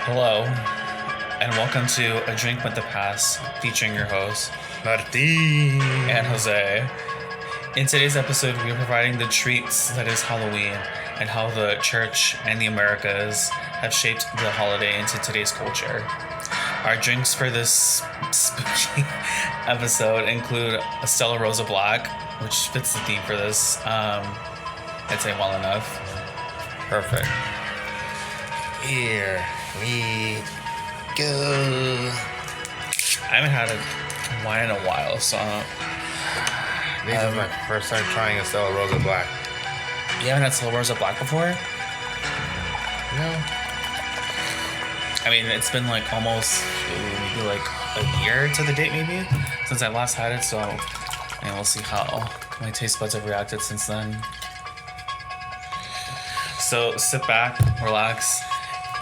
Hello, and welcome to A Drink with the Past, featuring your hosts, Martin. and Jose. In today's episode, we are providing the treats that is Halloween and how the church and the Americas have shaped the holiday into today's culture. Our drinks for this spooky episode include a Stella Rosa Black, which fits the theme for this, I'd say well enough. Perfect. Here we go. I haven't had a wine in a while, so This is my first time trying a Stella Rosa Black. you haven't had Stella Rosa Black before? No. I mean, it's been like almost maybe like a year to the date, maybe, since I last had it. So, and we'll see how my taste buds have reacted since then. So sit back, relax,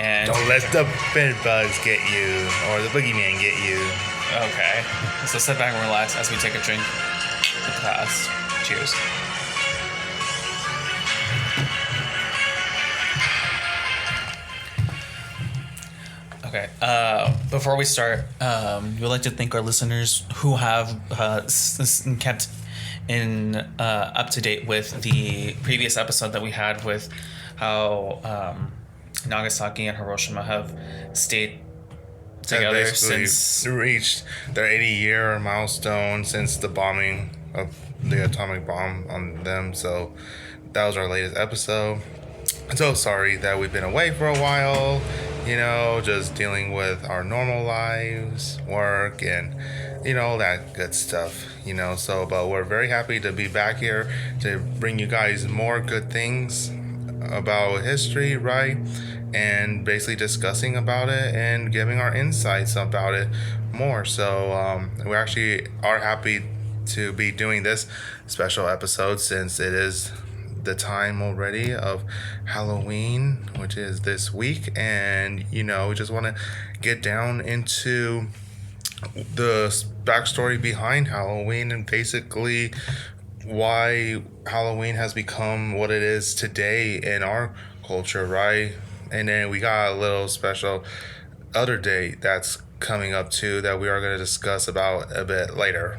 and Don't let the bed bugs get you or the boogeyman get you. okay. So sit back and relax as we take a drink with the past. Cheers. Okay. Before we start, we'd like to thank our listeners who have kept in up to date with the previous episode that we had with how Nagasaki and Hiroshima have stayed together Basically since. reached their 80-year milestone since the bombing of the atomic bomb on them. So that was our latest episode. I'm so sorry that we've been away for a while, just dealing with our normal lives, work, and, that good stuff, but we're very happy to be back here to bring you guys more good things about history, right? And basically discussing about it and giving our insights about it more. So we actually are happy to be doing this special episode since it is the time already of Halloween, which is this week, and we just want to get down into the backstory behind Halloween and basically why Halloween has become what it is today in our culture, right? And then we got a little special other day that's coming up too that we are going to discuss about a bit later.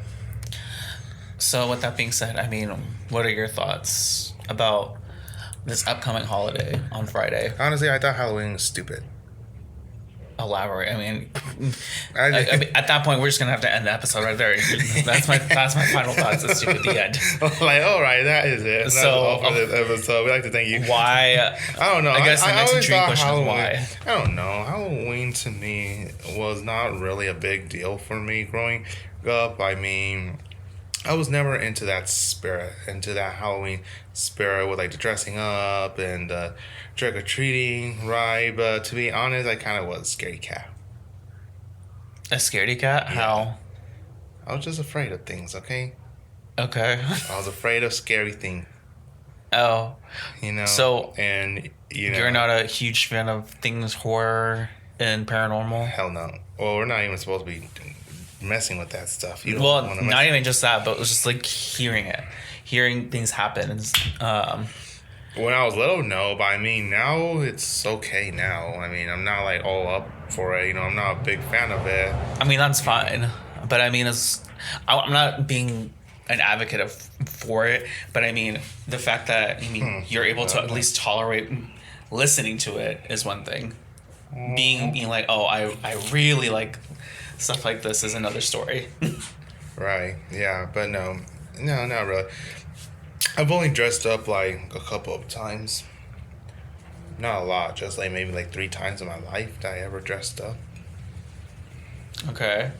So with that being said, I mean, what are your thoughts about this upcoming holiday on Friday? Honestly, I thought Halloween was stupid. Elaborate. I mean, I mean, at that point, we're just gonna have to end the episode right there. That's my final thoughts. It's stupid. The end. Like, all right, that is it. That's all for this episode. We'd like to thank you. Why? I don't know. I guess the next always dream thought question is Halloween. why. I don't know. Halloween to me was not really a big deal for me growing up. I mean, I was never into that spirit, into that Halloween spirit with like the dressing up and trick or treating, right? But to be honest, I kind of was a scaredy cat. A scaredy cat? Yeah. How? I was just afraid of things, okay? Okay. I was afraid of scary things, Oh, So, and you're not a huge fan of things horror and paranormal? hell no. Well, we're not even supposed to be messing with that stuff. You don't Well, wanna not even just that, but it was just like hearing things happen. When I was little, no, but I mean, now it's okay now. I mean, I'm not like all up for it, I'm not a big fan of it. I mean, that's fine, but I mean, I'm not being an advocate for it, but I mean, the fact that you're able to at least tolerate listening to it is one thing. Being like, oh, I really like stuff like this is another story. Right, yeah, but no, not really. I've only dressed up like a couple of times. Not a lot, just like maybe like 3 times in my life that I ever dressed up. Okay.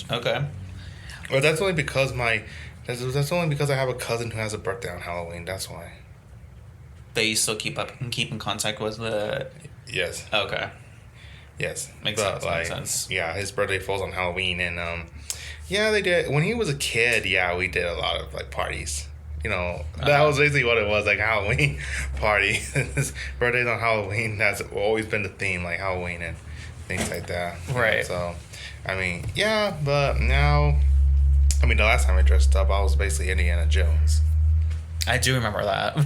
Well, that's only because that's only because I have a cousin who has a birthday on Halloween. That's why. That you still keep in contact with the. Yes. Okay. Yes. Makes sense. Yeah, his birthday falls on Halloween, and yeah, they did. When he was a kid, yeah, we did a lot of like parties. That was basically what it was, like Halloween party. His birthday's on Halloween. That's always been the theme, like Halloween and things like that. Right. So, I mean, yeah, but now, I mean, the last time I dressed up, I was basically Indiana Jones. I do remember that.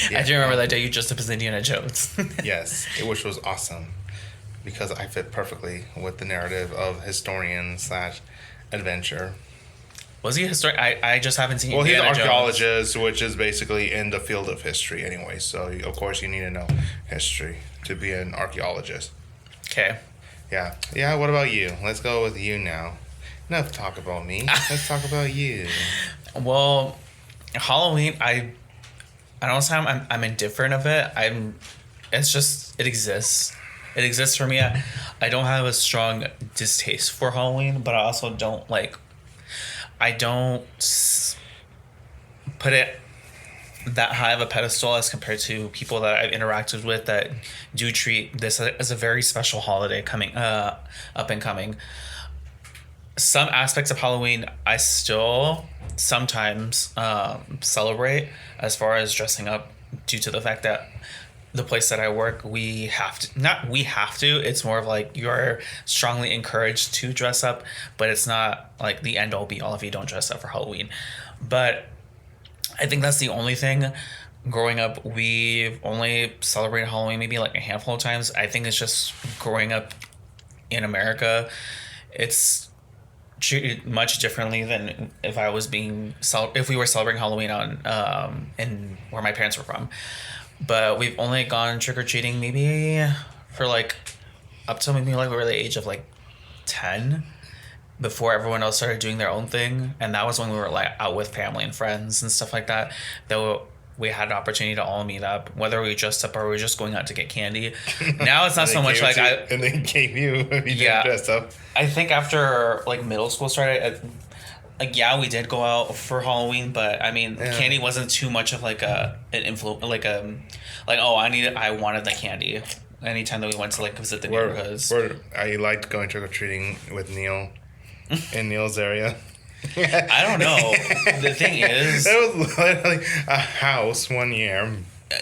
Yeah. I do remember that day you dressed up as Indiana Jones. Yes, which was awesome. because I fit perfectly with the narrative of historian slash adventure. Was he a historian? I just haven't seen. Well, he's an Indiana Jones. archaeologist, which is basically in the field of history anyway. So, of course, you need to know history to be an archaeologist. Okay. Yeah. Yeah, what about you? Let's go with you now. Enough talk about me. Let's talk about you. Well, Halloween, I don't say I'm indifferent of it. It's just, it exists. It exists for me. I don't have a strong distaste for Halloween, but I also don't I don't put it that high of a pedestal as compared to people that I've interacted with that do treat this as a very special holiday coming up and coming. Some aspects of Halloween I still sometimes celebrate, as far as dressing up, due to the fact that the place that I work, we have to, not we have to, it's more of like you're strongly encouraged to dress up, but it's not like the end all be all if you don't dress up for Halloween. But I think that's the only thing. Growing up, we've only celebrated Halloween maybe like a handful of times. I think it's just growing up in America, it's treated much differently than if I was if we were celebrating Halloween on in where my parents were from. But we've only gone trick or treating maybe for like up to maybe like we were the age of like 10, before everyone else started doing their own thing, and that was when we were like out with family and friends and stuff like that. Though we had an opportunity to all meet up, whether we dressed up or we were just going out to get candy. Now it's not so much like and they gave you if you didn't dress up. I think after like middle school started, like we did go out for Halloween, but I mean candy wasn't too much of like an influence, I wanted the candy anytime that we went to like visit the neighborhoods. I liked going trick or treating with Neil in Neil's area. I don't know. The thing is, there was literally a house one year.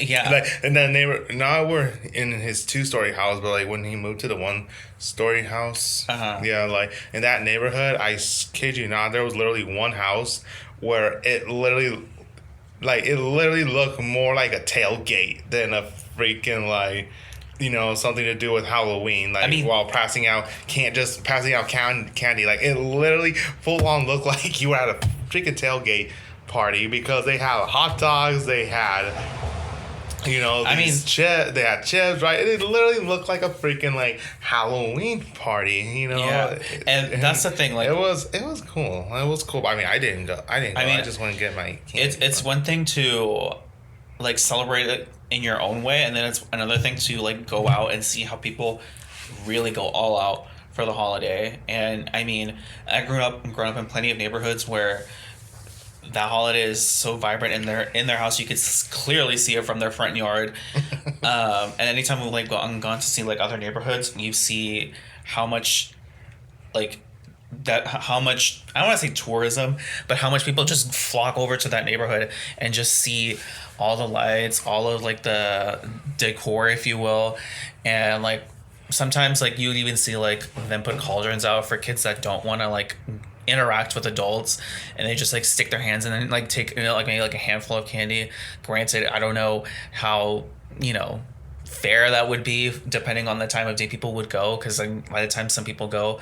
Yeah. Like, and then now we're in his 2-story house, but like when he moved to the 1-story house, yeah, like in that neighborhood, I kid you not, there was literally one house where it literally looked more like a tailgate than a freaking like, something to do with Halloween, like, I mean, while passing out candy. Like, it literally full on looked like you were at a freaking tailgate party, because they had hot dogs, they had, they had chips, right? It literally looked like a freaking like Halloween party, Yeah, and that's the thing. Like, it was cool. It was cool. I mean, I didn't go. I just want to get my candy. It's one thing to like celebrate it in your own way, and then it's another thing to like go out and see how people really go all out for the holiday. And I mean, I've grown up in plenty of neighborhoods where that holiday is so vibrant in their house. You could clearly see it from their front yard. And anytime we've like gone to see like other neighborhoods, you see how much I don't want to say tourism, but how much people just flock over to that neighborhood and just see all the lights, all of like the decor, if you will. And like sometimes like you would even see like them put cauldrons out for kids that don't want to like interact with adults, and they just like stick their hands in and like take like maybe like a handful of candy. Granted, I don't know how fair that would be depending on the time of day people would go, because like, by the time some people go,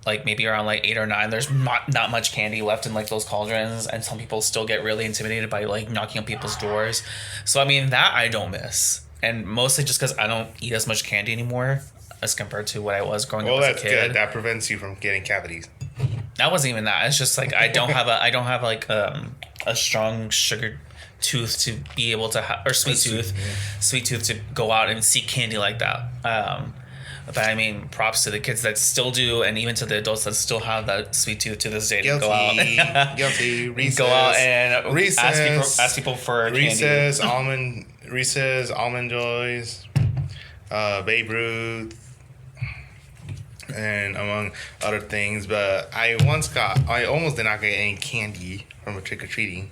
like maybe around like 8 or 9, there's not much candy left in like those cauldrons, and some people still get really intimidated by like knocking on people's doors. So I mean, that I don't miss, and mostly just because I don't eat as much candy anymore as compared to what I was growing up as a kid. Well, that's good. That prevents you from getting cavities. That wasn't even that. It's just like I don't have like a strong sugar tooth to be able to have, or sweet tooth to go out and see candy like that. But I mean, props to the kids that still do, and even to the adults that still have that sweet tooth to this day. Guilty. To go out, Guilty. Reese's, go out and ask people for Reese's, candy. Reese's, Almond Joys, Babe Ruth, and among other things. But I almost did not get any candy from a trick or treating.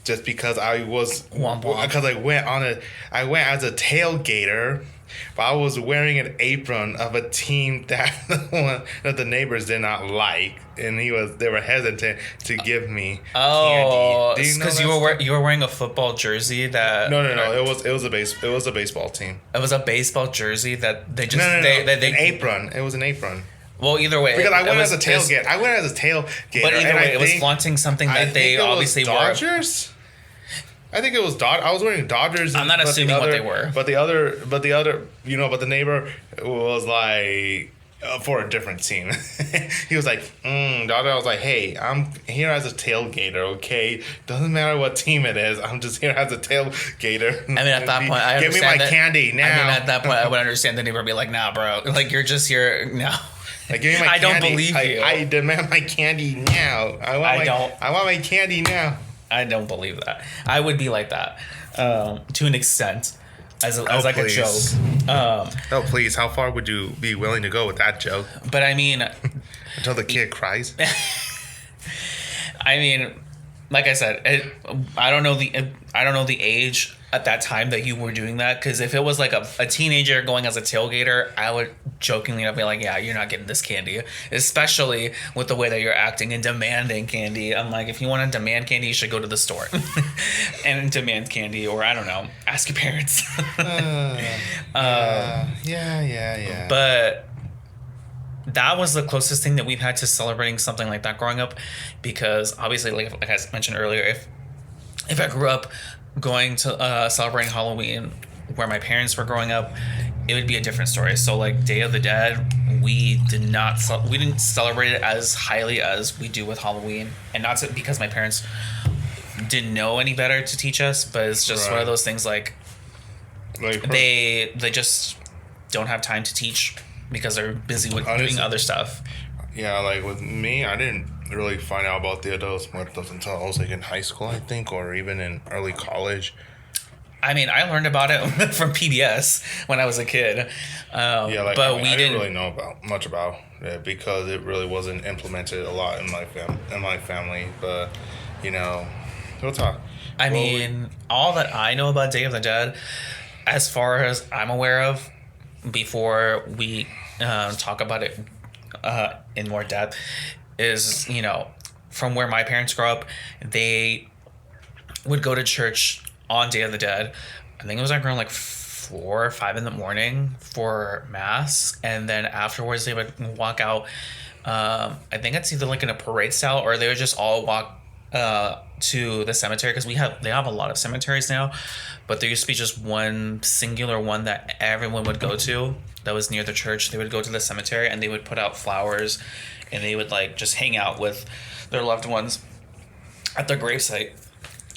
just because I was Womp womp. because I went as a tailgater, but I was wearing an apron of a team that the neighbors did not like, and they were hesitant to give me Oh, candy. Do you know because that you were wearing a football jersey that No. It was a baseball team. it was a baseball jersey that they just No. they An apron. It was an apron. well, either way, Because I went was, as a tailgate. I went as a tailgater. but either and way, I it was think- flaunting something I that they think it was obviously were. Dodgers. I think it was I was wearing Dodgers. I'm not but assuming what they were. But the other, but the neighbor was like for a different team. He was like, Dodger. I was like, hey, I'm here as a tailgater. Okay, doesn't matter what team it is. I'm just here as a tailgater. I mean, at that point, I give me understand my that, candy now. I mean, at that point, I would understand the neighbor be like, "Nah, bro, like you're just here now." Like, give me my I candy. don't believe you. I demand my candy now. I want my candy now. I don't believe that. I would be like that to an extent, as like please. a joke. Oh please! How far would you be willing to go with that joke? But I mean, Until the kid cries. I mean, like I said, I don't know the age at that time that you were doing that, because if it was like a teenager going as a tailgater, I would jokingly be like, yeah, you're not getting this candy, especially with the way that you're acting and demanding candy. I'm like, if you want to demand candy, you should go to the store and demand candy, or I don't know, ask your parents. Yeah. But that was the closest thing that we've had to celebrating something like that growing up, because obviously, like I mentioned earlier, if I grew up going to celebrating Halloween where my parents were growing up, it would be a different story. So like Day of the Dead, we didn't celebrate it as highly as we do with Halloween, and not because my parents didn't know any better to teach us, but it's just one of those things like they just don't have time to teach because they're busy with doing other stuff. Yeah, like with me, I didn't really find out about Dia de los Muertos until I was like in high school, I think, or even in early college. I mean, I learned about it from PBS when I was a kid. But we didn't really know much about it because it really wasn't implemented a lot in my family. But we'll talk. I mean, all that I know about Day of the Dead, as far as I'm aware of, before we talk about it in more depth, is from where my parents grew up, they would go to church on Day of the Dead. I think it was around like 4 or 5 in the morning for mass, and then afterwards they would walk out. I think it's either like in a parade style, or they would just all walk to the cemetery, because they have a lot of cemeteries now, but there used to be just one singular one that everyone would go to that was near the church. They would go to the cemetery and they would put out flowers, and they would like just hang out with their loved ones at their gravesite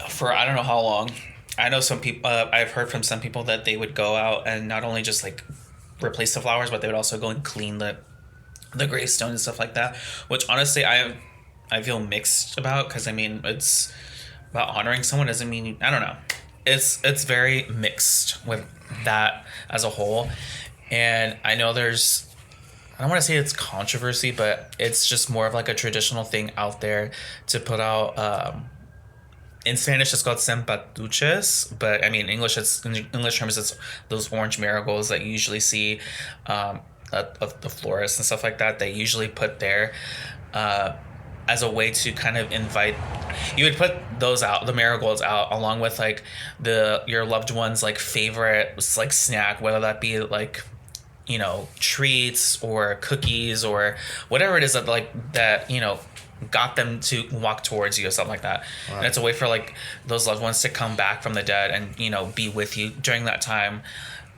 for I don't know how long. I know some people, I've heard from some people that they would go out and not only just like replace the flowers, but they would also go and clean the gravestone and stuff like that, which honestly I feel mixed about, because I mean, it's about honoring someone, doesn't mean, I don't know, it's very mixed with that as a whole. And I know there's, I don't want to say it's controversy, but it's just more of like a traditional thing out there to put out, in Spanish it's called sempatuches, but I mean in English terms it's those orange marigolds that you usually see of the florists and stuff like that. They usually put there as a way to kind of invite. You would put those out, the marigolds out, along with like your loved one's like favorite like snack, whether that be like treats or cookies or whatever it is that got them to walk towards you or something like that. Right. And it's a way for like those loved ones to come back from the dead and be with you during that time,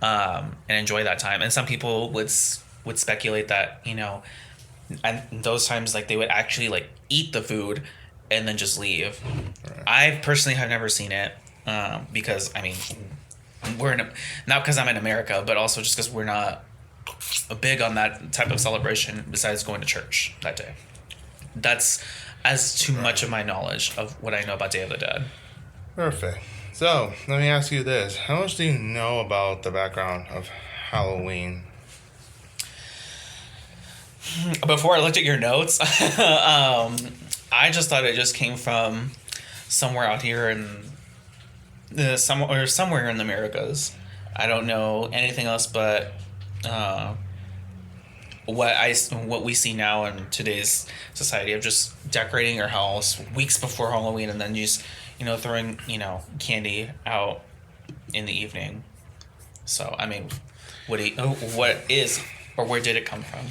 and enjoy that time. And some people would speculate that and those times like they would actually like eat the food and then just leave. Right. I personally have never seen it because I mean not because I'm in America, but also just because we're not big on that type of celebration besides going to church that day. That's as too much of my knowledge of what I know about Day of the Dead. Perfect. So, let me ask you this. How much do you know about the background of Halloween? Before I looked at your notes, I just thought it just came from somewhere out here in somewhere in the Americas. I don't know anything else but uh, what we see now in today's society of just decorating your house weeks before Halloween and then just throwing candy out in the evening. So I mean, what is or where did it come from?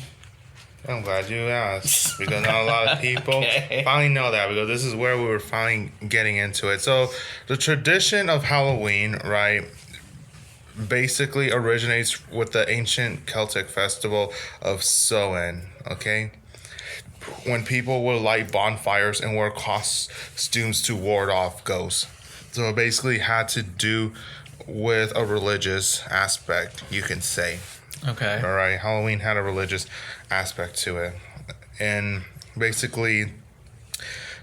I'm glad you asked because not a lot of people Okay. finally know that because this is where we were finally getting into it. So the tradition of Halloween, right, basically originates with the ancient Celtic festival of Samhain, okay? When people would light bonfires and wear costumes to ward off ghosts. So it basically had to do with a religious aspect, you can say. Okay. All right, Halloween had a religious aspect to it. And basically,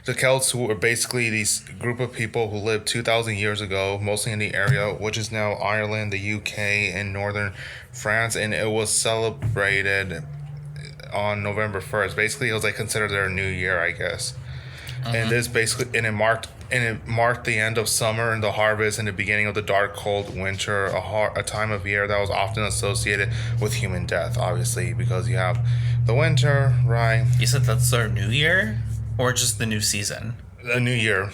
the Celts were basically these group of people who lived 2,000 years ago, mostly in the area, which is now Ireland, the UK, and northern France. And it was celebrated on November 1st. Basically, it was like considered their new year, I guess. And this basically, and it marked the end of summer and the harvest and the beginning of the dark, cold winter, a time of year that was often associated with human death, obviously, because you have the winter, right? You said that's their new year, or just the new season? The new year.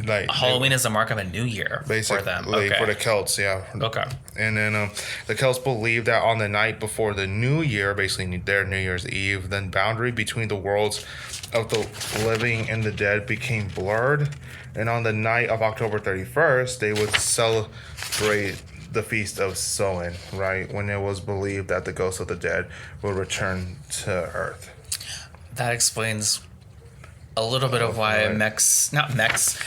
Like Halloween is a mark of a new year basically, for them. Okay. for the Celts, yeah. Okay. And then the Celts believed that on the night before the new year, basically their New Year's Eve, the boundary between the worlds of the living and the dead became blurred. And on the night of October 31st, they would celebrate the feast of Samhain, right? When it was believed that the ghosts of the dead will return to Earth. That explains a little bit of why right.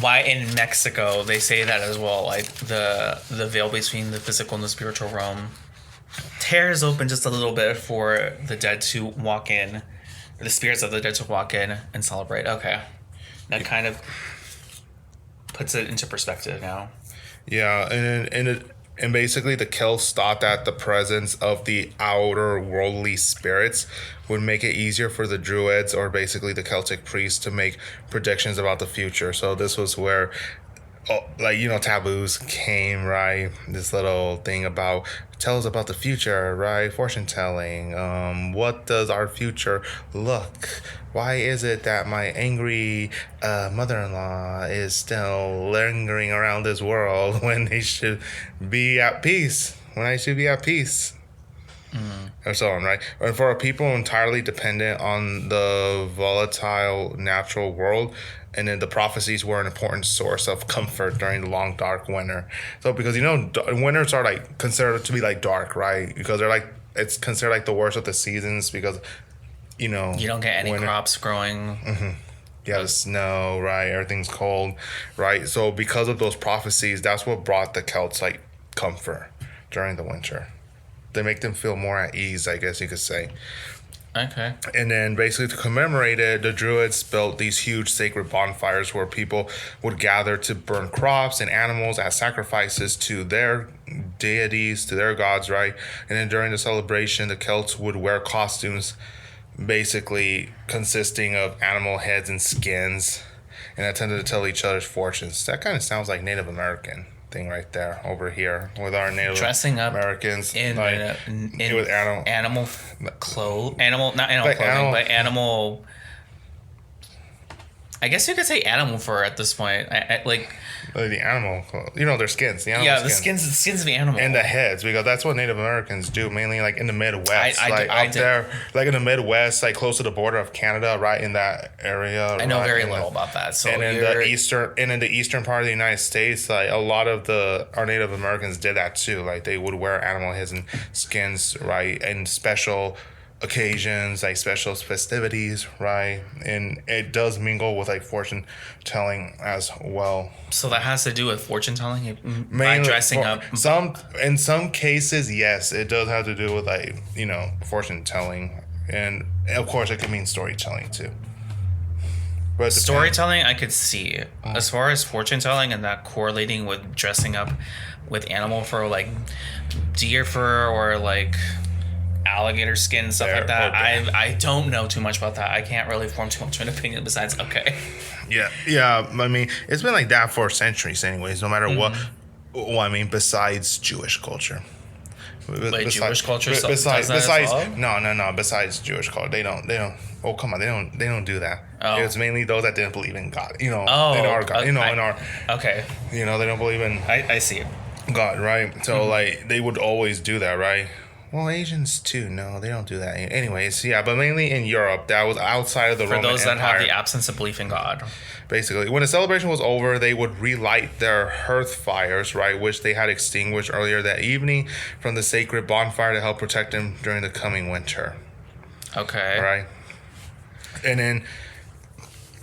why in Mexico they say that as well. Like the veil between the physical and the spiritual realm tears open just a little bit for the dead to walk in, the spirits of the dead to walk in and celebrate. Okay, that kind of puts it into perspective now. Yeah, and basically the Celts thought that the presence of the outer worldly spirits would make it easier for the Druids or basically the Celtic priests to make predictions about the future. So this was where taboos came, right? This little thing about tell us about the future, right? Fortune telling. What does our future look? Why is it that my angry mother-in-law is still lingering around this world when they should be at peace? When I should be at peace. Or so on, right? And for a people entirely dependent on the volatile natural world, and then the prophecies were an important source of comfort during the long dark winter. So because winters are like considered to be like dark, right? Because they're like it's considered like the worst of the seasons because You don't get any winter, crops growing. you have the snow, right? Everything's cold, right? So because of those prophecies, that's what brought the Celts like comfort during the winter. They make them feel more at ease, I guess you could say. Okay. And then basically to commemorate it, the Druids built these huge sacred bonfires where people would gather to burn crops and animals as sacrifices to their deities, to their gods, right? And then during the celebration, the Celts would wear costumes basically consisting of animal heads and skins and attempted to tell each other's fortunes. That kind of sounds like Native American thing right there over here with our Native Dressing up Americans in with animal clothes, not animal like clothing, but animal. I guess you could say animal fur at this point. like the animal, their skins. The animal yeah, the skins of the animal and the heads, because that's what Native Americans do mainly, like in the Midwest, I did. there, like in the Midwest, like close to the border of Canada, right in that area. I know very little about that. So and in the eastern part of the United States, like a lot of our Native Americans did that too. Like they would wear animal heads and skins, right, and special occasions, like special festivities, right? And it does mingle with like fortune telling as well. So that has to do with fortune telling by Mainly dressing up. In some cases, yes, it does have to do with like fortune telling, and of course it can mean storytelling too. But Storytelling, I could see. As far as fortune telling and that correlating with dressing up with animal fur, like deer fur or like alligator skin, stuff like that. I don't know too much about that. I can't really form too much of an opinion besides okay. Yeah. I mean, it's been like that for centuries, anyways. No matter what. Well, I mean, besides Jewish culture. Like Jewish culture does Besides, that as well? no. Besides Jewish culture, they don't. Oh, come on, they don't do that. Oh. It's mainly those that didn't believe in God. In Oh, our God. In our. Okay, They don't believe in I see. God, right? So like they would always do that, right? Well, Asians too. No, they don't do that. Anyways, yeah, but mainly in Europe, that was outside of the For Roman those that Empire. have the absence of belief in God. Basically, when the celebration was over, they would relight their hearth fires, right, which they had extinguished earlier that evening, from the sacred bonfire to help protect them during the coming winter. Okay. Right. And then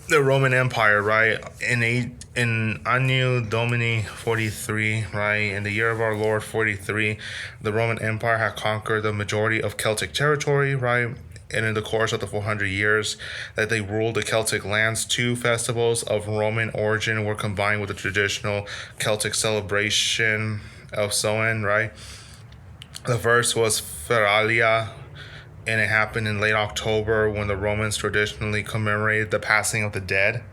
the Roman Empire, right, in Anno Domini 43, right, in the year of our Lord 43, the Roman Empire had conquered the majority of Celtic territory, right. And in the course of the 400 years that they ruled the Celtic lands, 2 festivals of Roman origin were combined with the traditional Celtic celebration of Samhain, right? The first was Feralia, and it happened in late October when the Romans traditionally commemorated the passing of the dead.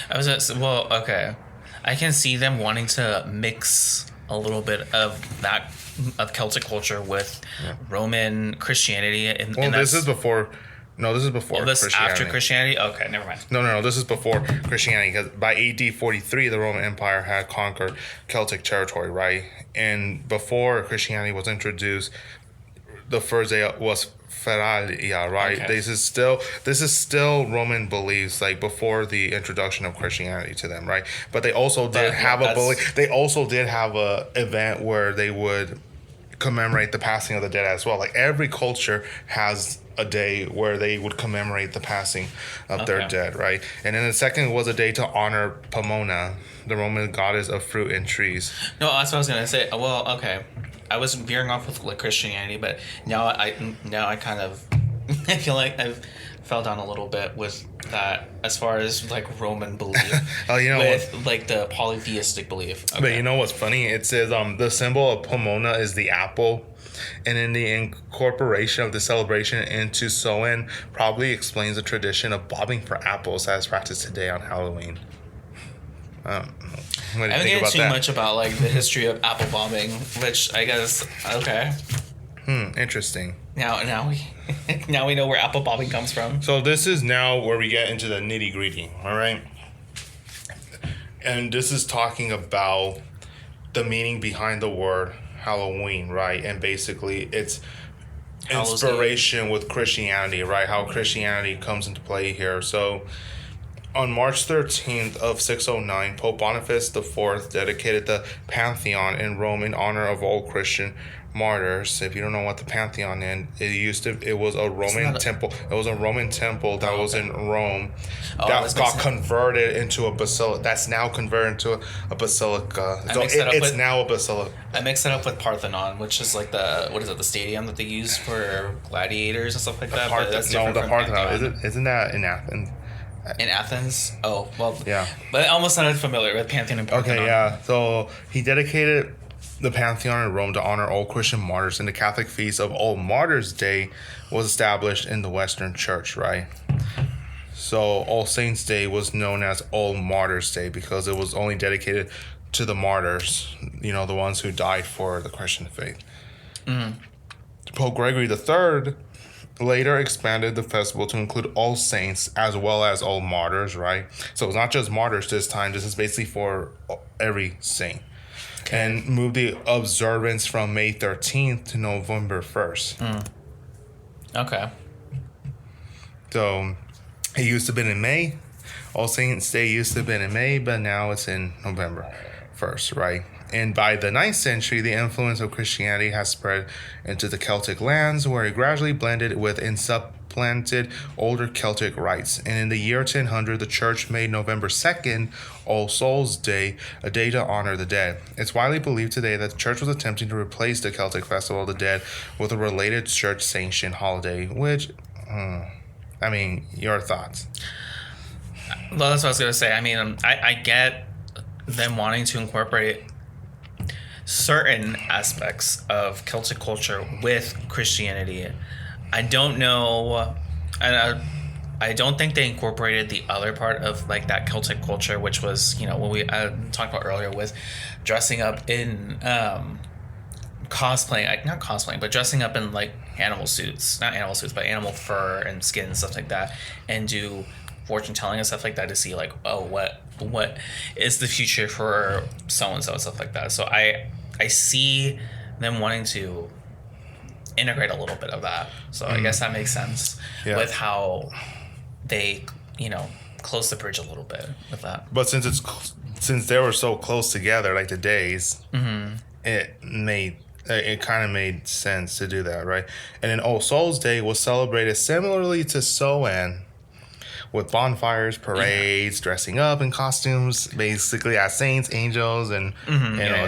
Okay. I can see them wanting to mix a little bit of that of Celtic culture with Roman Christianity. This is before. No, this is before. This Christianity. after Christianity. Okay, never mind. No. This is before Christianity, because by AD 43, the Roman Empire had conquered Celtic territory, right? And before Christianity was introduced, the first day was Feralia, right? Okay. This is still Roman beliefs, like before the introduction of Christianity to them, right? But they also did have a belief. They also did have a event where they would commemorate the passing of the dead as well. Like every culture has a day where they would commemorate the passing of their dead, right? And then the second was a day to honor Pomona, the Roman goddess of fruit and trees. No, that's what I was gonna say. Well, okay, I was veering off with like Christianity, but now I kind of I feel like I've fell down a little bit with that as far as like Roman belief. With like the polytheistic belief. Okay. But you know what's funny? It says the symbol of Pomona is the apple, and in the incorporation of the celebration into Samhain probably explains the tradition of bobbing for apples as practiced today on Halloween. What do you I haven't think about too that? much about like the history of apple bombing, which I guess okay. Interesting. Now we know where apple bombing comes from. So this is now where we get into the nitty gritty. All right, and this is talking about the meaning behind the word Halloween, right? And basically, it's inspiration with Christianity, right? How Christianity comes into play here. So on March 13th of 609, Pope Boniface IV dedicated the Pantheon in Rome in honor of all Christian martyrs. If you don't know what the Pantheon is, it was a Roman temple. It was a Roman temple that was in Rome that got converted into a basilica. That's now converted into a basilica. So it's now a basilica. I mixed it up with Parthenon, which is like the stadium that they use for gladiators and stuff like that. The Parthenon isn't that in Athens? In Athens? Oh, well, yeah. But I almost sounded familiar with Pantheon and Parthenon. Okay, yeah. So he dedicated the Pantheon in Rome to honor all Christian martyrs, and the Catholic feast of All Martyrs' Day was established in the Western Church, right? So All Saints' Day was known as All Martyrs' Day because it was only dedicated to the martyrs, the ones who died for the Christian faith. Pope Gregory III later expanded the festival to include all saints as well as all martyrs, right? So it's not just martyrs this time. This is basically for every saint. Okay. And moved the observance from May 13th to November 1st. Okay. So it used to have been in May. All Saints' Day used to have been in May, but now it's in November 1st, right? And by the 9th century, the influence of Christianity has spread into the Celtic lands, where it gradually blended with and supplanted older Celtic rites. And in the year 1000, the church made November 2nd, All Souls' Day, a day to honor the dead. It's widely believed today that the church was attempting to replace the Celtic Festival of the Dead with a related church-sanctioned holiday, which, your thoughts? Well, that's what I was going to say. I mean, I get them wanting to incorporate certain aspects of Celtic culture with Christianity. I don't know, and I don't think they incorporated the other part of like that Celtic culture, which was, what we talked about earlier with dressing up in cosplaying, like not cosplaying, but dressing up in like animal suits, not animal suits, but animal fur and skin and stuff like that, and do fortune telling and stuff like that to see like, oh, what is the future for so and so and stuff like that. So I see them wanting to integrate a little bit of that. So I guess that makes sense with how they, close the bridge a little bit with that. But since they were so close together, like the days, it kind of made sense to do that, right? And then All Souls Day was celebrated similarly to Samhain, with bonfires, parades, dressing up in costumes, basically as saints, angels, and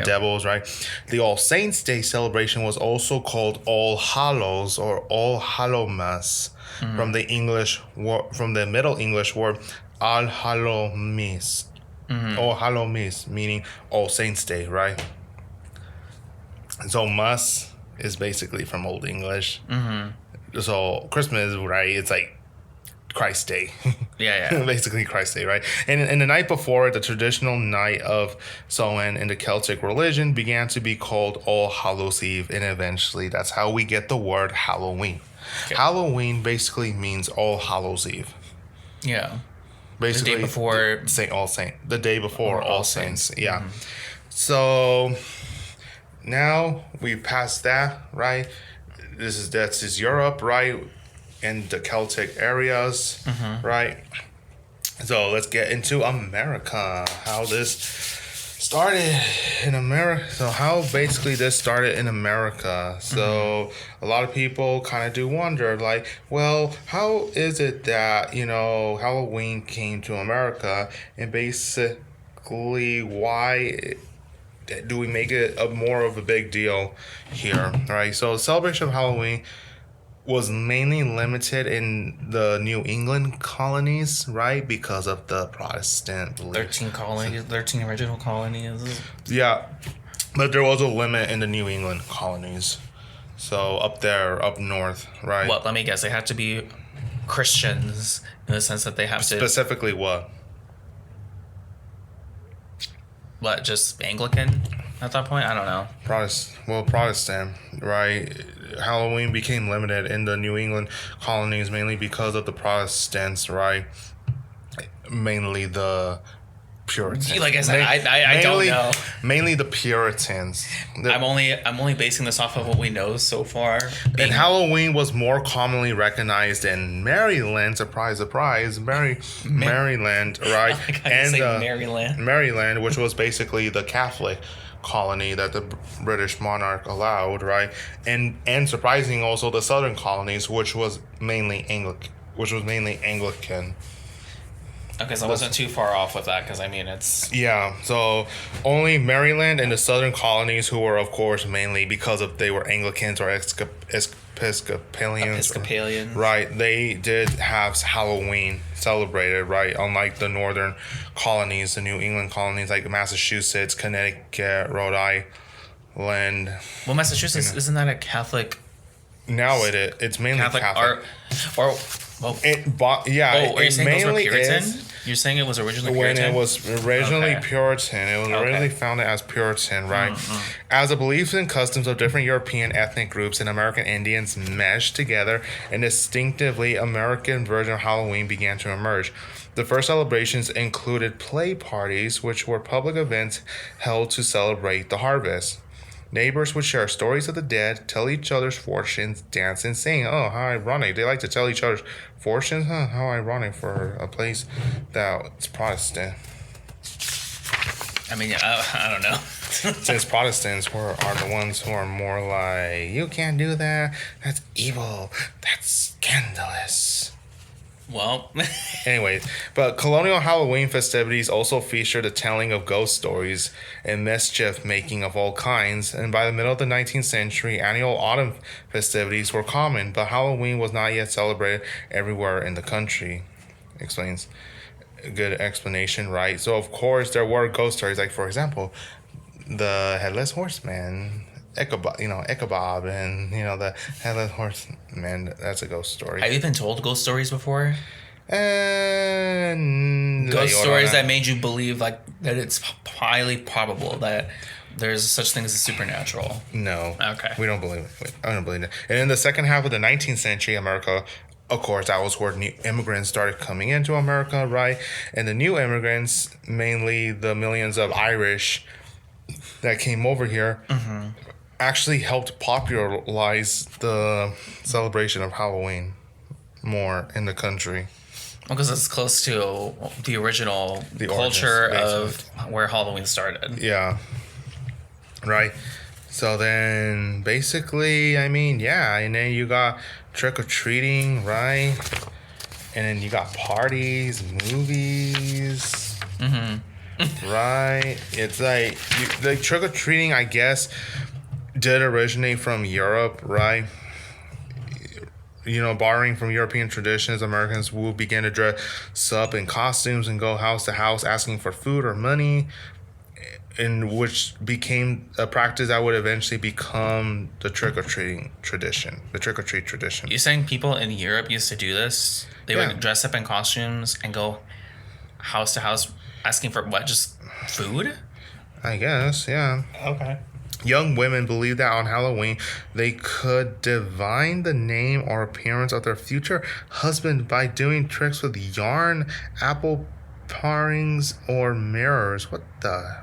devils, right? The All Saints Day celebration was also called All Hallows or All Hallowmas, from the Middle English word All Hallowmis, All Hallowmis, meaning All Saints Day, right? So Mas is basically from Old English. So Christmas, right? It's like Christ Day. Yeah. Basically Christ Day, right? And the night before, the traditional night of Samhain in the Celtic religion began to be called All Hallows Eve, and eventually that's how we get the word Halloween. Okay. Halloween basically means All Hallows Eve. Yeah. Basically the day before the day before All Saints. Yeah. So now we passed that, right? That's Europe, right? In the Celtic areas, right? So let's get into America. How this started in America. So how basically this started in America. So a lot of people kind of do wonder, like, well, how is it that, Halloween came to America, and basically why do we make it more of a big deal here, right? So the celebration of Halloween was mainly limited in the New England colonies, right? Because of the Protestant beliefs. 13 original colonies. Yeah, but there was a limit in the New England colonies. So up there, up north, right? What? Let me guess. They have to be Christians in the sense that they have to... Specifically what? What, just Anglican at that point? I don't know. Protestant, right? Halloween became limited in the New England colonies mainly because of the Protestants, right? Mainly the Puritans. Like I said, I don't know. Mainly the Puritans. I'm only basing this off of what we know so far. And Halloween was more commonly recognized in Maryland. Surprise, surprise, Maryland, right? And Maryland, which was basically the Catholic colony that the British monarch allowed, right? And surprising also the southern colonies, which was mainly Anglican. Okay, so I wasn't too far off with that because it's... Yeah, so only Maryland and the southern colonies, who were, of course, mainly because of they were Anglicans or Episcopalians. Right, they did have Halloween celebrated, right? Unlike the northern colonies, the New England colonies like Massachusetts, Connecticut, Rhode Island. Well, Massachusetts, isn't that a Catholic... Now it's mainly Catholic. Or well, are you saying those were Puritan? You're saying it was originally Puritan? When it was originally Puritan. It was originally founded as Puritan, right? As the beliefs and customs of different European ethnic groups and American Indians meshed together, an distinctively American version of Halloween began to emerge. The first celebrations included play parties, which were public events held to celebrate the harvest. Neighbors would share stories of the dead, tell each other's fortunes, dance, and sing. Oh, how ironic. They like to tell each other's fortunes? Huh? How ironic for a place that's Protestant. I don't know. Since Protestants are the ones who are more like, you can't do that. That's evil. That's scandalous. Well, anyways, but colonial Halloween festivities also featured the telling of ghost stories and mischief making of all kinds, and by the middle of the 19th century, annual autumn festivities were common, but Halloween was not yet celebrated everywhere in the country. Explains. A good explanation, right? So, of course, there were ghost stories, like, for example, the Headless Horseman, Ichabod, and, the Headless Horseman, that's a ghost story. Have you been told ghost stories before? And Ghost stories that made you believe like that it's highly probable that there's such thing as a supernatural. No. Okay. We don't believe it. I don't believe it. And in the second half of the 19th century, America, of course, that was where new immigrants started coming into America, right? And the new immigrants, mainly the millions of Irish that came over here, actually helped popularize the celebration of Halloween more in the country. Because it's close to the original The culture origins, of where Halloween started. Yeah. Right. So then basically, I mean, yeah, and then you got trick or treating, right? And then you got parties, movies. Right. It's like trick or treating, I guess, did originate from Europe, right? Borrowing from European traditions, Americans will begin to dress up in costumes and go house to house asking for food or money, in which became a practice that would eventually become the trick-or-treating tradition, the trick-or-treat tradition. You saying people in Europe used to do this? They Yeah. would dress up in costumes and go house to house asking for what? Just food? I guess, yeah. Okay. Young women believed that on Halloween they could divine the name or appearance of their future husband by doing tricks with yarn, apple parings, or mirrors. What the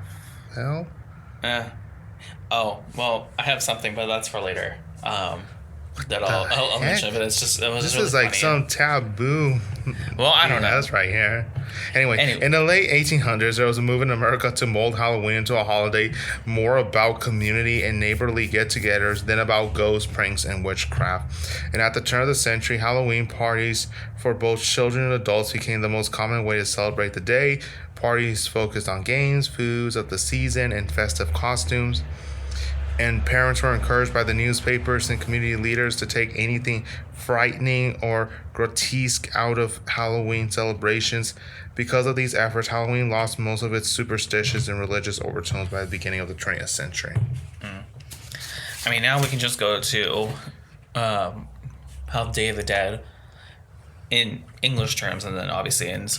hell? Oh, well, I have something, but that's for later. That I'll mention, but it was This just really is like funny. some taboo. Well, I don't know. That's right here. Anyway, in the late 1800s, there was a movement in America to mold Halloween into a holiday more about community and neighborly get-togethers than about ghosts, pranks, and witchcraft. And at the turn of the century, Halloween parties for both children and adults became the most common way to celebrate the day. Parties focused on games, foods of the season, and festive costumes. And parents were encouraged by the newspapers and community leaders to take anything frightening or grotesque out of Halloween celebrations. Because of these efforts, Halloween lost most of its superstitious and religious overtones by the beginning of the 20th century. I mean, now we can just go to how Day of the Dead in English terms, and then obviously in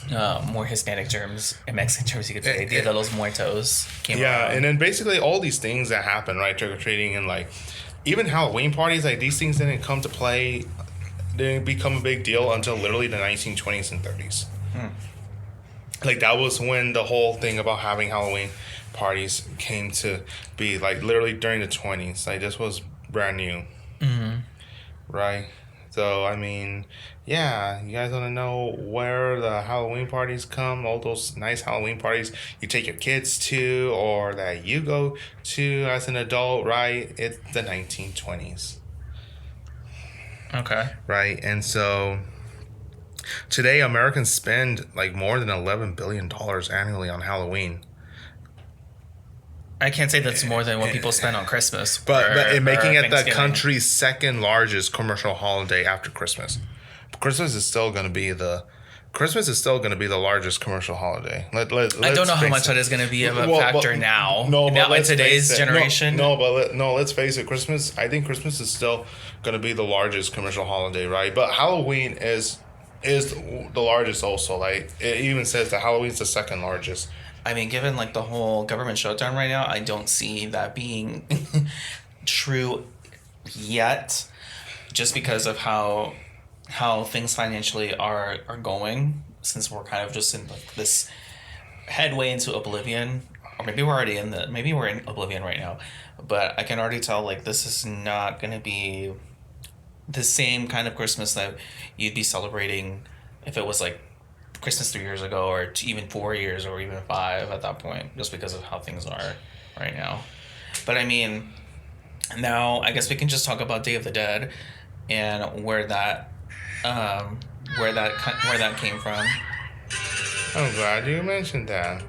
more Hispanic terms, in Mexican terms, you could say Dia de los Muertos came around. And then basically all these things that happen, right? Trick-or-treating and like even Halloween parties, like these things didn't come to play, didn't become a big deal until literally the 1920s and 30s. Like that was when the whole thing about having Halloween parties came to be, like literally during the 20s. Like this was brand new. Right? So, I mean, yeah, you guys want to know where the Halloween parties come? All those nice Halloween parties you take your kids to or that you go to as an adult, right? It's the 1920s. Okay. Right? And so today, Americans spend like more than $11 billion annually on Halloween. I can't say that's more than what people spend on Christmas. But in making it the Thanksgiving. country's second largest commercial holiday after Christmas. Christmas is still going to be the largest commercial holiday. I don't know how much that is going to be of a factor now. Now in today's generation. Let's face it. I think Christmas is still going to be the largest commercial holiday, right? But Halloween is the largest also. Like it even says that Halloween's the second largest. I mean, given like the whole government shutdown right now, I don't see that being true yet, just because of how things financially are going, since we're kind of just in like this headway into oblivion, or maybe we're in oblivion right now, but I can already tell like this is not going to be the same kind of Christmas that you'd be celebrating if it was like Christmas 3 years ago, or even 4 years, or even 5 at that point, just because of how things are right now. But I mean, now I guess we can just talk about Day of the Dead and where that came from. I'm glad you mentioned that.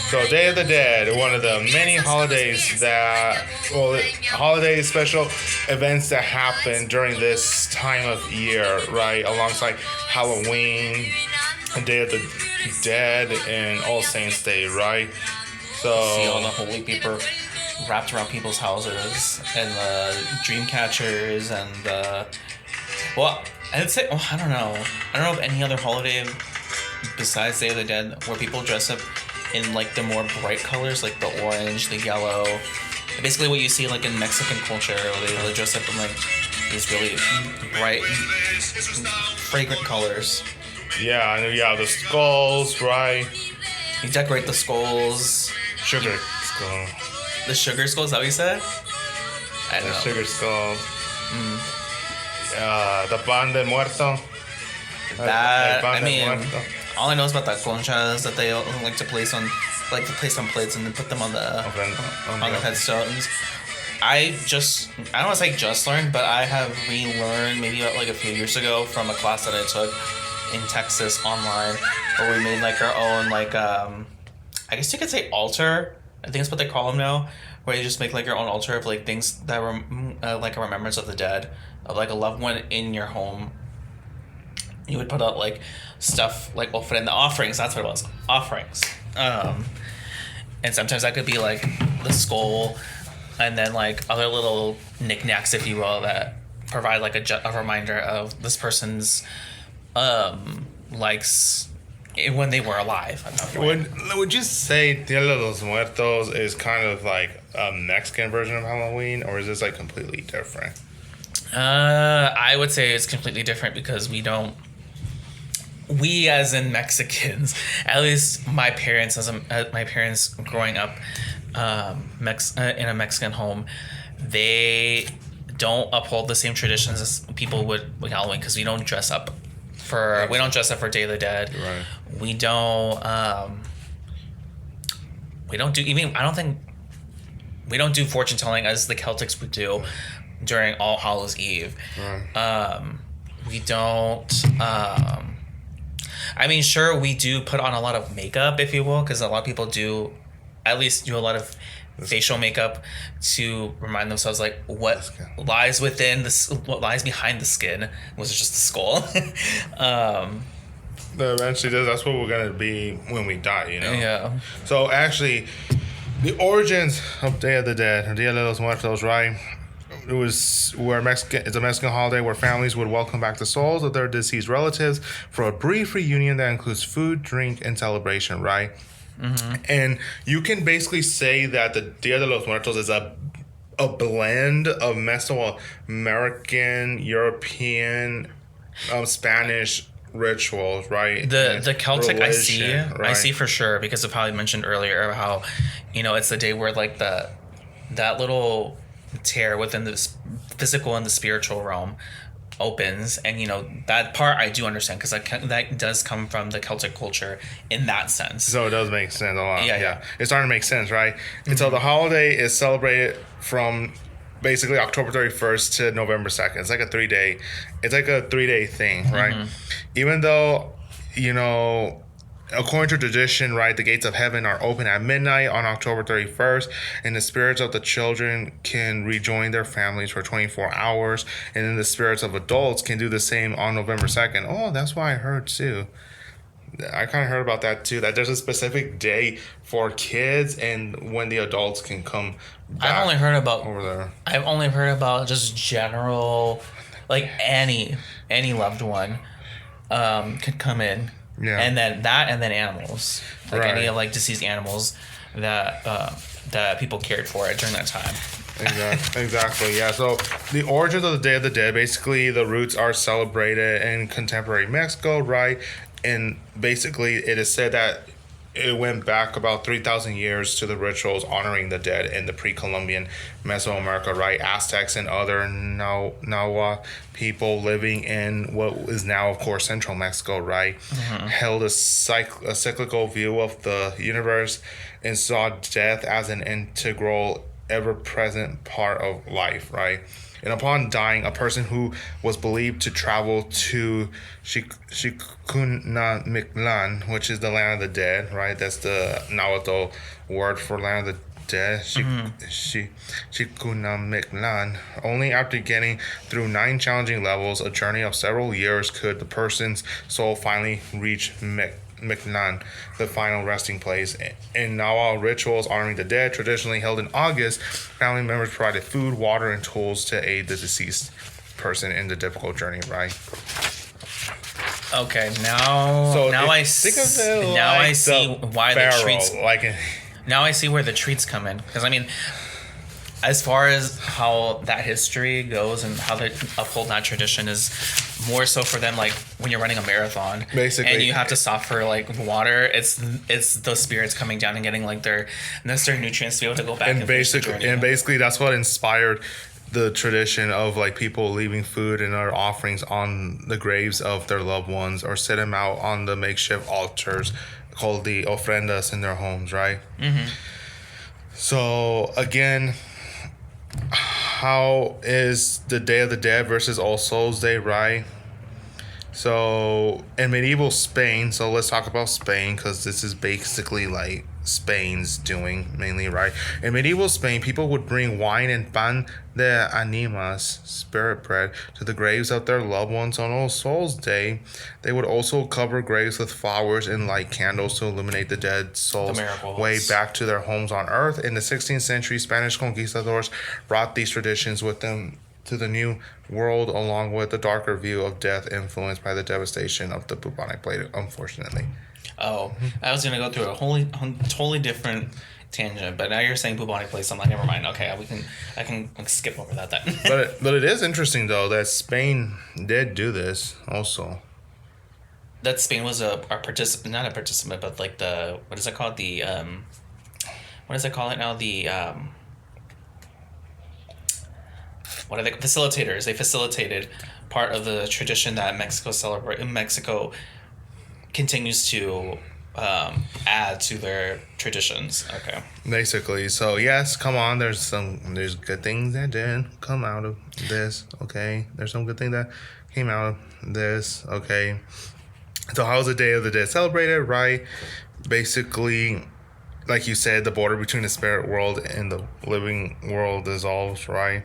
So Day of the Dead, one of the many holidays holiday special events that happen during this time of year, right? Alongside Halloween, and Day of the Dead, and All Saints Day, right? So See all the holy people wrapped around people's houses, and the dream catchers, and the well, I'd say I don't know. I don't know of any other holiday besides Day of the Dead where people dress up in like the more bright colors, like the orange, the yellow. Basically, what you see like in Mexican culture, where they dress up in like these really bright, fragrant colors. Yeah, and yeah, the skulls, right? You decorate the skulls. Sugar skull. The sugar skulls, is that what you said? I don't The know. sugar skulls. The pan de muerto. That, El I pan de mean, muerto. all I know is about the conchas that they like to place on, like to place on plates and then put them on the headstones. I don't want to say just learned, but I have relearned maybe like a few years ago from a class that I took in Texas online, where we made like our own like I guess you could say altar. I think that's what they call them now, where you just make like your own altar of like things that were like a remembrance of the dead, of like a loved one in your home. You would put out like stuff like offerings. That's what it was, offerings. And sometimes that could be like the skull, and then like other little knickknacks, if you will, that provide like a reminder of this person's likes when they were alive. Would you say Dia de los Muertos is kind of like a Mexican version of Halloween, or is this like completely different? I would say it's completely different because we as in Mexicans, at least my parents growing up in a Mexican home, they don't uphold the same traditions as people would with Halloween, because we don't dress up for Day of the Dead. Right. We don't do even, I don't think we don't do fortune telling as the Celtics would do during All Hallows Eve. Right. We don't I mean, sure, we do put on a lot of makeup, if you will, because a lot of people do at least do a lot of facial makeup to remind themselves like what lies what lies behind the skin, which is just the skull. Eventually, that's what we're gonna be when we die, you know. Yeah. So actually, the origins of Day of the Dead, or Dia de los Muertos, right? It's a Mexican holiday where families would welcome back the souls of their deceased relatives for a brief reunion that includes food, drink, and celebration, right? Mm-hmm. And you can basically say that the Dia de los Muertos is a blend of Mesoamerican, European, Spanish rituals, right? The Celtic religion, I see for sure, because of how you mentioned earlier how, it's the day where like that little tear within the physical and the spiritual realm opens, and that part I do understand, because that does come from the Celtic culture in that sense. So it does make sense a lot. Yeah. It's starting to make sense, right? Mm-hmm. And so the holiday is celebrated from basically October 31st to November 2nd. It's like a 3-day thing, right? Mm-hmm. Even though, according to tradition, right, the gates of heaven are open at midnight on October 31st, and the spirits of the children can rejoin their families for 24 hours, and then the spirits of adults can do the same on November 2nd. Oh, that's what I heard too. I kind of heard about that too, that there's a specific day for kids and when the adults can come back. I've only heard about over there. I've only heard about just general, like any loved one could come in. Yeah. And then animals, like right. any like deceased animals that people cared for during that time. Exactly. Yeah. So the origins of the Day of the Dead, basically the roots are celebrated in contemporary Mexico, right? And basically it is said that it went back about 3,000 years to the rituals honoring the dead in the pre-Columbian Mesoamerica, right? Aztecs and other Nahua people living in what is now, of course, central Mexico, right? Mm-hmm. Held a cyclical view of the universe and saw death as an integral, ever-present part of life, right? And upon dying, a person who was believed to travel to Shikunamitlan, which is the land of the dead, right? That's the Nahuatl word for land of the dead. Shikunamitlan. Only after getting through 9 challenging levels, a journey of several years, could the person's soul finally reach Mictlan, the final resting place. In Nawal rituals honoring the dead, traditionally held in August, family members provided food, water, and tools to aid the deceased person in the difficult journey, right? Okay, now So now think of it now like I see the why pharaoh, the treats. like Now I see where the treats come in, because I mean, as far as how that history goes and how they uphold that tradition is more so for them, like when you're running a marathon, Basically. and you have to stop for like water. It's those spirits coming down and getting like their necessary nutrients to be able to go back and finish the journey. basically that's what inspired the tradition of like people leaving food and other offerings on the graves of their loved ones, or set them out on the makeshift altars called the ofrendas in their homes, right? So again, how is the Day of the Dead versus All Souls Day, right? So in medieval Spain, so let's talk about Spain, because this is basically like Spain's doing mainly, right? In medieval Spain, people would bring wine and pan de animas, spirit bread, to the graves of their loved ones on All Souls Day. They would also cover graves with flowers and light candles to illuminate the dead souls' way back to their homes on Earth. In the 16th century, Spanish conquistadors brought these traditions with them to the New World, along with the darker view of death influenced by the devastation of the bubonic plague, unfortunately. Oh, I was gonna go through a totally different tangent, but now you're saying bubonic plague, so I'm like, never mind. Okay, I can skip over that then. but it is interesting though that Spain did do this also. That Spain was a participant, not a participant, but like the, what is it called? The what does it call it now? The what are they? Facilitators. They facilitated part of the tradition that Mexico continues to add to their traditions. Okay. Basically, so yes, come on. There's good things that did come out of this. Okay, there's some good things that came out of this. Okay, so how's the Day of the Dead celebrated? Right, basically, like you said, the border between the spirit world and the living world dissolves. Right.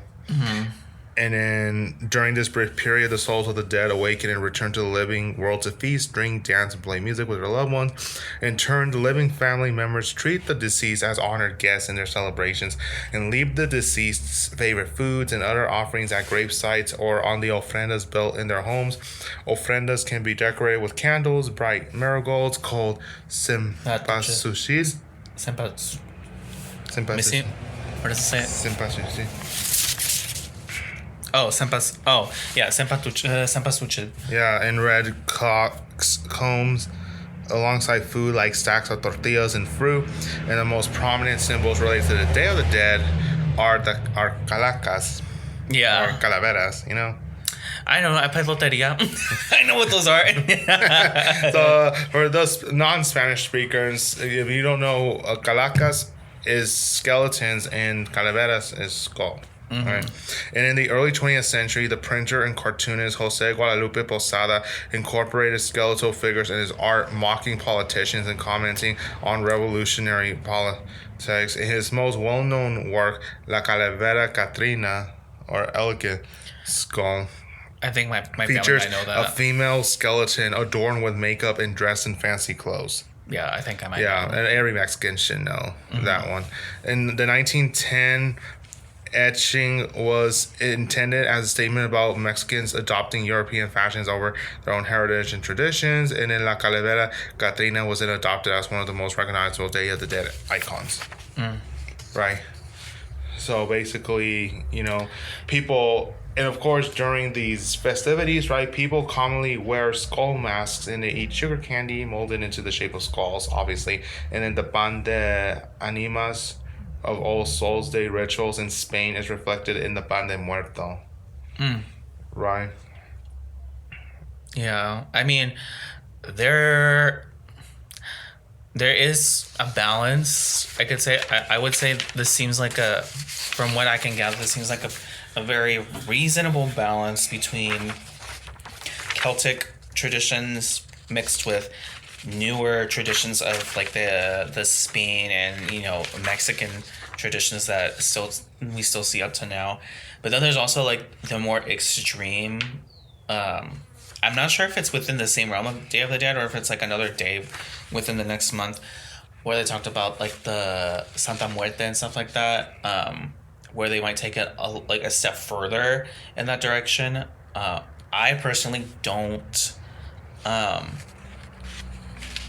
And then during this brief period, the souls of the dead awaken and return to the living world to feast, drink, dance, and play music with their loved ones. In turn, the living family members treat the deceased as honored guests in their celebrations and leave the deceased's favorite foods and other offerings at grave sites or on the ofrendas built in their homes. Ofrendas can be decorated with candles, bright marigolds called cempasúchil. Missy, what does it say? Cempasúchil. Oh, cempasúchil. Yeah, and red combs alongside food like stacks of tortillas and fruit. And the most prominent symbols related to the Day of the Dead are calacas. Yeah. Or calaveras, you know? I know, I play loteria. I know what those are. So, for those non-Spanish speakers, if you don't know, calacas is skeletons and calaveras is skull. Right. And in the early 20th century, the printer and cartoonist Jose Guadalupe Posada incorporated skeletal figures in his art, mocking politicians and commenting on revolutionary politics. In his most well-known work, La Calavera Catrina, or Elegant Skull, I think my features family might know that. a female skeleton adorned with makeup and dressed in fancy clothes. Yeah, I think I might Yeah, know. and every Mexican should know that one. In the 1910 etching was intended as a statement about Mexicans adopting European fashions over their own heritage and traditions, and in La Calavera Catrina was then adopted as one of the most recognizable Day of the Dead icons. Right. So basically, you know, people, and of course during these festivities, right, people commonly wear skull masks and they eat sugar candy molded into the shape of skulls, obviously. And then the pan de animas of All Souls Day rituals in Spain is reflected in the pan de muerto. Right. Yeah, I mean, there is a balance. I could say, I would say this seems like from what I can gather, this seems like a very reasonable balance between Celtic traditions mixed with newer traditions of like the Spain and, you know, Mexican traditions that we still see up to now. But then there's also like the more extreme I'm not sure if it's within the same realm of Day of the Dead or if it's like another day within the next month where they talked about like the Santa Muerte and stuff like that, where they might take it like a step further in that direction. I personally don't um,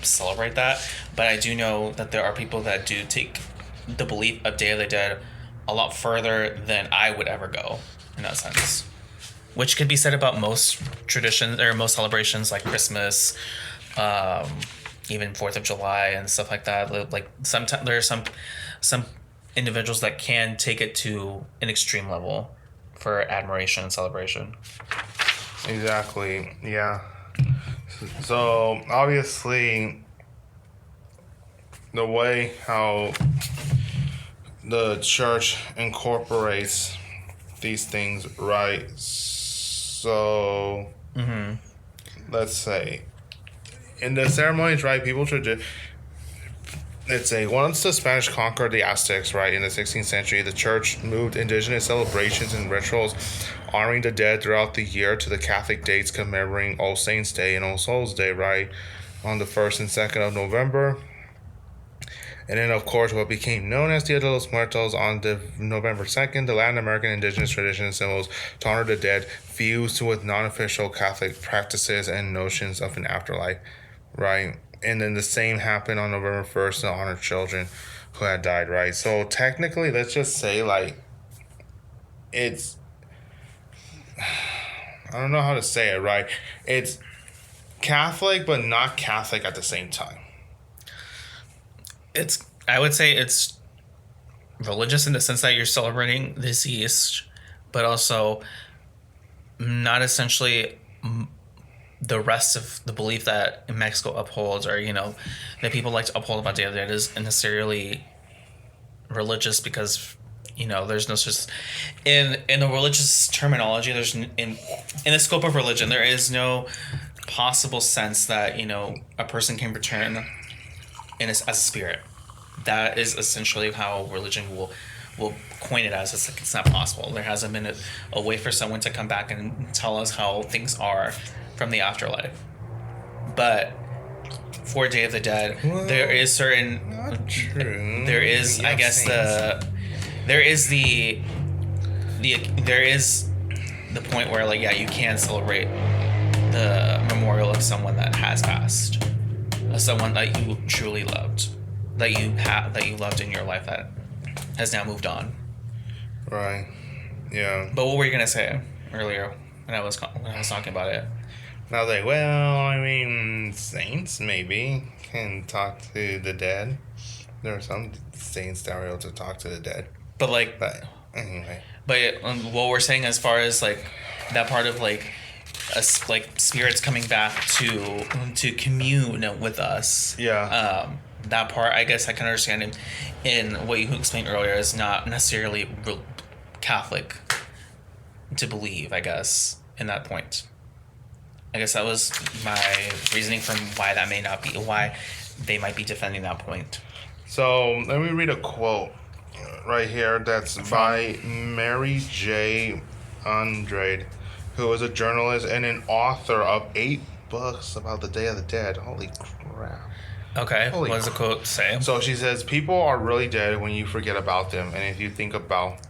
celebrate that, but I do know that there are people that do take the belief of Day of the Dead a lot further than I would ever go in that sense. Which could be said about most traditions or most celebrations like Christmas, um, even 4th of July and stuff like that. Like sometimes there are some individuals that can take it to an extreme level for admiration and celebration. Exactly. Yeah. So obviously, the way how the church incorporates these things, right? So let's say in the ceremonies, right? People should. Let's say once the Spanish conquered the Aztecs, right, in the 16th century, the church moved indigenous celebrations and rituals honoring the dead throughout the year to the Catholic dates commemorating All Saints' Day and All Souls' Day, right, on the 1st and 2nd of November. And then, of course, what became known as Dia de los Muertos on the November 2nd, the Latin American indigenous tradition and symbols to honor the dead fused with non-official Catholic practices and notions of an afterlife, right? And then the same happened on November 1st to honor children who had died, right? So technically, let's just say, like, it's... I don't know how to say it, right? It's Catholic, but not Catholic at the same time. I would say it's religious in the sense that you're celebrating the deceased, but also not essentially the rest of the belief that Mexico upholds, or that people like to uphold about Day of the Dead is necessarily religious, because there's no such in the religious terminology. There's in the scope of religion, there is no possible sense that a person can return as a spirit. That is essentially how religion will coin it as. It's like it's not possible. There hasn't been a way for someone to come back and tell us how things are from the afterlife. But for Day of the Dead, there is certain. Not true. There is, I guess, there is the point where, like, yeah, you can celebrate the memorial of someone that has passed, someone that you truly loved, that you loved in your life that has now moved on. Right. Yeah. But what were you gonna say earlier when I was talking about it? And I was like, well, I mean, saints maybe can talk to the dead. There are some saints that are able to talk to the dead. But like, But anyway. but what we're saying as far as like that part of like us, like spirits coming back to commune with us. Yeah. That part, I guess I can understand in what you explained earlier is not necessarily Catholic to believe, I guess, in that point. I guess that was my reasoning from why that may not be, why they might be defending that point. So let me read a quote right here that's by Mary J. Andrade, who is a journalist and an author of 8 books about the Day of the Dead. Holy crap. Okay, what does the quote say? So she says, people are really dead when you forget about them. And if you think about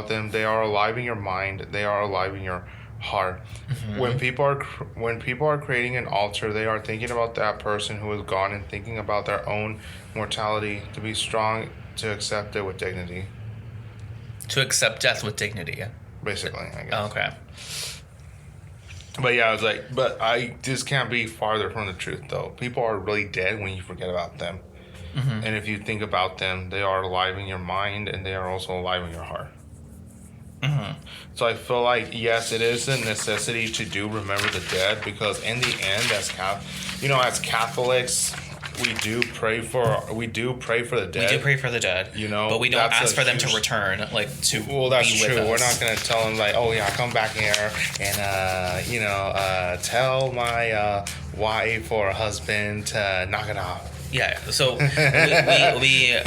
them, they are alive in your mind. They are alive in your heart. Mm-hmm. When people are creating an altar, they are thinking about that person who is gone and thinking about their own mortality, to be strong, to accept it with dignity. To accept death with dignity. Basically, I guess. Oh, okay. But yeah, I was like, but I just can't be farther from the truth, though. People are really dead when you forget about them. Mm-hmm. And if you think about them, they are alive in your mind and they are also alive in your heart. Mm-hmm. So I feel like, yes, it is a necessity to do remember the dead, because in the end, as Catholics, we do pray for the dead. We do pray for the dead. But we don't ask for them to return, like to Well, that's be true. with us. We're not gonna tell them like, oh yeah, come back here and tell my wife or husband to knock it off. Yeah. So we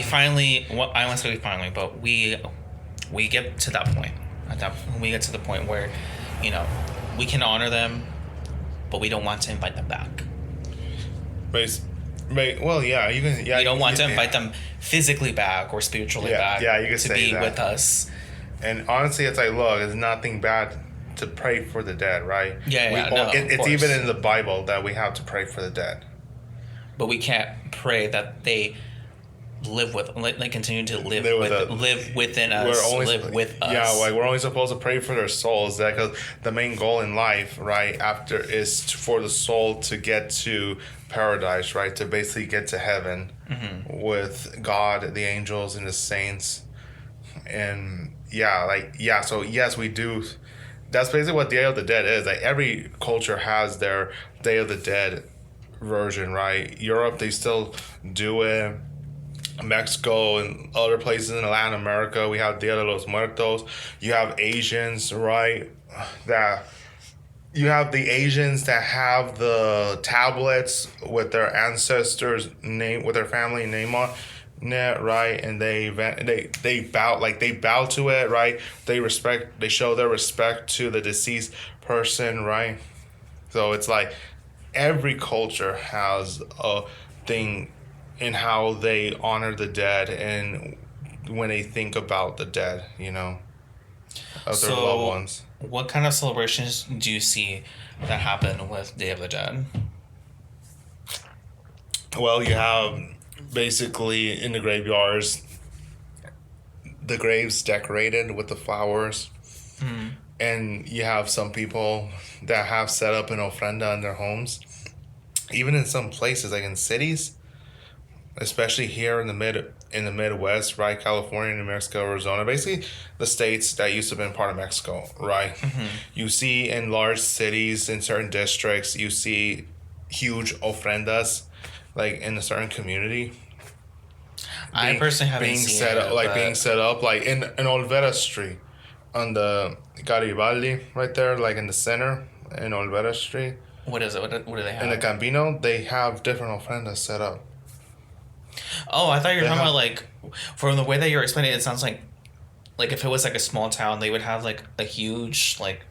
finally. Well, I won't say we finally, but we get to that point. We get to the point where, we can honor them, but we don't want to invite them back. Bas- well, yeah, you can. Yeah, We don't want to invite them physically back or spiritually back you can to say be that. with us. And honestly, it's like, look, it's nothing bad to pray for the dead, right? It's even in the Bible that we have to pray for the dead. But we can't pray that they live with, like continue to live within us, live with us. Yeah, like we're only supposed to pray for their souls. That because the main goal in life, right, after is for the soul to get to paradise, right, to basically get to heaven with God, the angels, and the saints, and so yes, we do. That's basically what Day of the Dead is. Like every culture has their Day of the Dead version, right? Europe, they still do it. Mexico and other places in Latin America, we have Dia de los Muertos. You have Asians, right? That you have the Asians that have the tablets with their ancestors' name, with their family name on it, right? And they bow to it, right? They show their respect to the deceased person, right? So it's like every culture has a thing in how they honor the dead and when they think about the dead, of their loved ones. What kind of celebrations do you see that happen with Day of the Dead? Well, you have basically in the graveyards, the graves decorated with the flowers. And you have some people that have set up an ofrenda in their homes. Even in some places, like in cities, especially here in the Midwest, right? California, New Mexico, Arizona, basically the states that used to have been part of Mexico, right? You see in large cities, in certain districts, you see huge ofrendas, like in a certain community. I personally haven't being seen set it, up, being set up, like in Olvera Street, on the Garibaldi, right there, like in the center, in Olvera Street. What is it? What do they have? In the Campino, they have different ofrendas set up. Oh, I thought you were talking about like, from the way that you're explaining it, it sounds like if it was like a small town, they would have like a huge like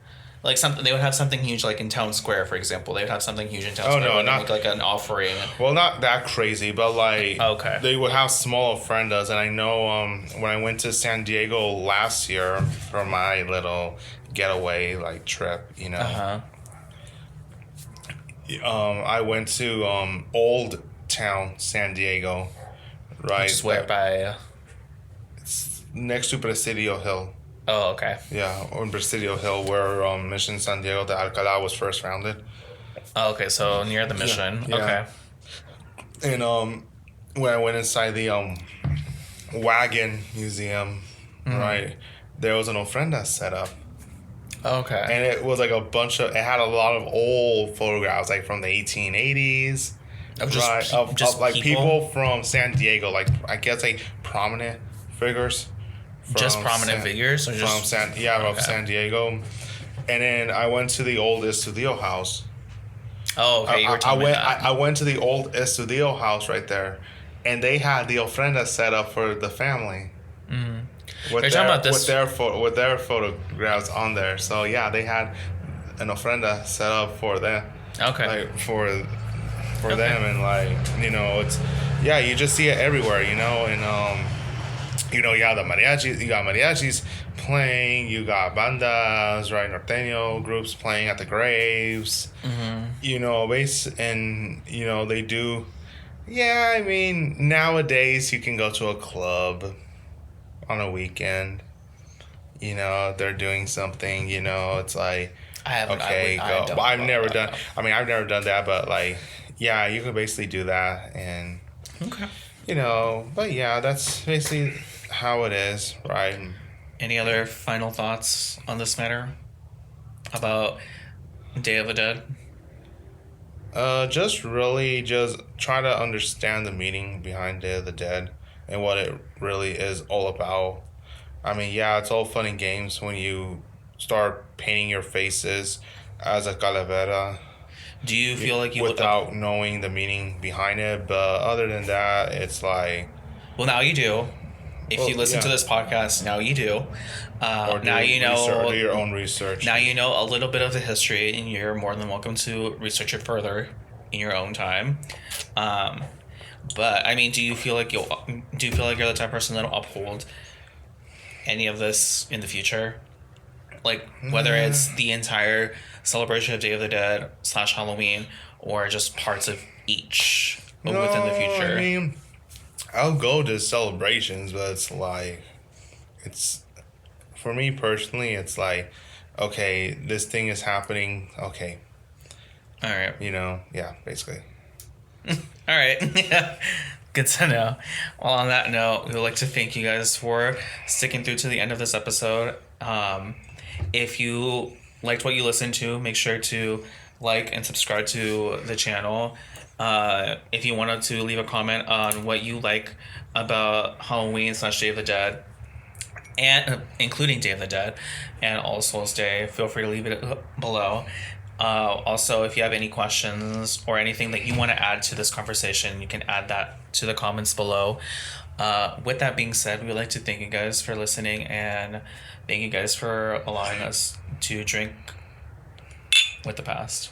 something. They would have something huge like in Town Square, for example. They would have something huge in Town Square. No, not make like an offering. Well, not that crazy, but like okay, they would have small ofrendas. And I know when I went to San Diego last year for my little getaway like trip, I went to Old Town San Diego, right? Which is where by it's next to Presidio Hill. Oh, okay. Yeah, on Presidio Hill, where Mission San Diego de Alcalá was first founded. Oh, okay, so near the mission. Yeah. Okay. And when I went inside the wagon museum, right, there was an ofrenda set up. Okay. And it was like it had a lot of old photographs, like from the 1880s. Of just, of like people from San Diego, like I guess like prominent figures. Just prominent figures, or just of San Diego. And then I went to the old Estudio house. Oh, okay. I went to the old Estudio house right there, and they had the ofrenda set up for the family. With their photographs on there. So yeah, they had an ofrenda set up for them. Okay. Like for them, and it's you just see it everywhere, and you have the mariachis, you got mariachis playing, you got bandas, right, norteño groups playing at the graves, they do. Yeah, I mean, nowadays you can go to a club on a weekend, they're doing something, it's like, go. I've never done that, but like, yeah, you can basically do that, and okay, but yeah, that's basically how it is, right? Any other final thoughts on this matter about Day of the Dead? Just try to understand the meaning behind Day of the Dead and what it really is all about. I mean, yeah, it's all fun and games when you start painting your faces as a calavera. Do you feel like you without knowing the meaning behind it? But other than that, it's like, well, now you do. if you listen to this podcast, now you do. Or Now you know. do your own research. Now you know a little bit of the history, and you're more than welcome to research it further in your own time. But I mean, do you feel like you're the type of person that'll uphold any of this in the future? Like whether it's the entire celebration of Day of the Dead / Halloween, or just parts of each within the future. I mean, I'll go to celebrations, but it's for me personally, it's like, okay, this thing is happening. Okay, all right. Yeah, basically. All right. Yeah. Good to know. Well, on that note, we would like to thank you guys for sticking through to the end of this episode. If you liked what you listened to, make sure to like and subscribe to the channel. If you wanted to leave a comment on what you like about Halloween / Day of the Dead, and including Day of the Dead and All Souls Day, feel free to leave it below. Also, if you have any questions or anything that you want to add to this conversation, you can add that to the comments below. With that being said, we would like to thank you guys for listening, and thank you guys for allowing us to drink with the past.